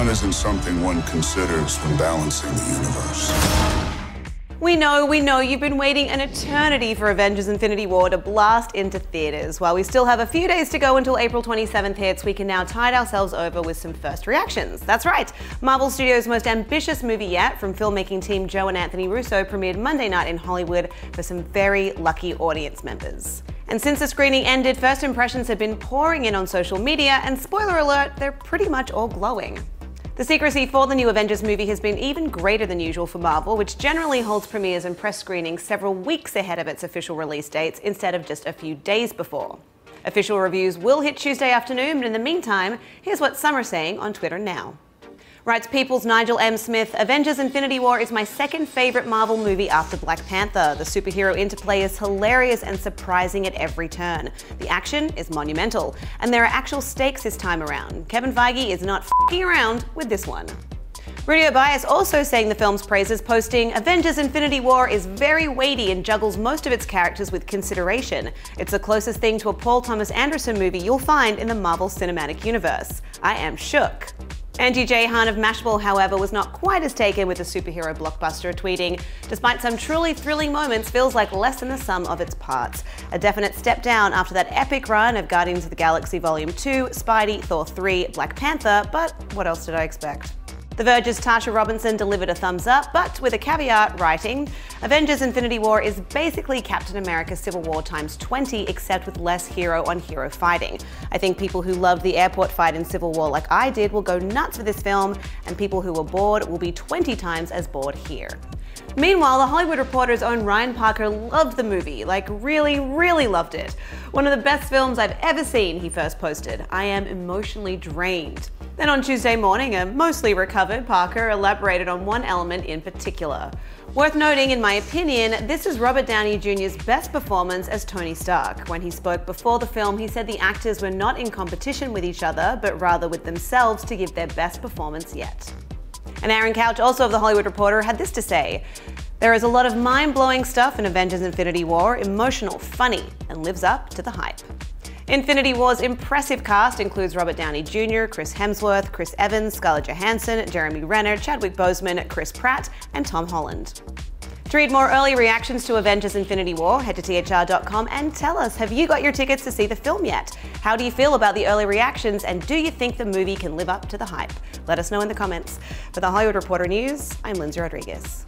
Fun isn't something one considers when balancing the universe. We know you've been waiting an eternity for Avengers Infinity War to blast into theaters. While we still have a few days to go until April 27th hits, we can now tide ourselves over with some first reactions. That's right, Marvel Studios' most ambitious movie yet from filmmaking team Joe and Anthony Russo premiered Monday night in Hollywood for some very lucky audience members. And since the screening ended, first impressions have been pouring in on social media, and spoiler alert, they're pretty much all glowing. The secrecy for the new Avengers movie has been even greater than usual for Marvel, which generally holds premieres and press screenings several weeks ahead of its official release dates instead of just a few days before. Official reviews will hit Tuesday afternoon, but in the meantime, here's what some are saying on Twitter now. Writes People's Nigel M. Smith, Avengers Infinity War is my second favorite Marvel movie after Black Panther. The superhero interplay is hilarious and surprising at every turn. The action is monumental, and there are actual stakes this time around. Kevin Feige is not f***ing around with this one. Rudy Obias also saying the film's praises, posting, Avengers Infinity War is very weighty and juggles most of its characters with consideration. It's the closest thing to a Paul Thomas Anderson movie you'll find in the Marvel Cinematic Universe. I am shook. Andy J. Hahn of Mashable, however, was not quite as taken with the superhero blockbuster, tweeting, despite some truly thrilling moments, feels like less than the sum of its parts. A definite step down after that epic run of Guardians of the Galaxy Volume 2, Spidey, Thor 3, Black Panther, but what else did I expect? The Verge's Tasha Robinson delivered a thumbs up, but with a caveat, writing, Avengers Infinity War is basically Captain America Civil War times 20, except with less hero-on-hero fighting. I think people who loved the airport fight in Civil War like I did will go nuts for this film, and people who were bored will be 20 times as bored here. Meanwhile, The Hollywood Reporter's own Ryan Parker loved the movie, like really loved it. One of the best films I've ever seen, he first posted. I am emotionally drained. Then on Tuesday morning, a mostly recovered Parker elaborated on one element in particular. Worth noting, in my opinion, this is Robert Downey Jr.'s best performance as Tony Stark. When he spoke before the film, he said the actors were not in competition with each other, but rather with themselves to give their best performance yet. And Aaron Couch, also of The Hollywood Reporter, had this to say, there is a lot of mind-blowing stuff in Avengers Infinity War, emotional, funny, and lives up to the hype. Infinity War's impressive cast includes Robert Downey Jr., Chris Hemsworth, Chris Evans, Scarlett Johansson, Jeremy Renner, Chadwick Boseman, Chris Pratt, and Tom Holland. To read more early reactions to Avengers Infinity War, head to THR.com and tell us, have you got your tickets to see the film yet? How do you feel about the early reactions, and do you think the movie can live up to the hype? Let us know in the comments. For The Hollywood Reporter News, I'm Lindsay Rodriguez.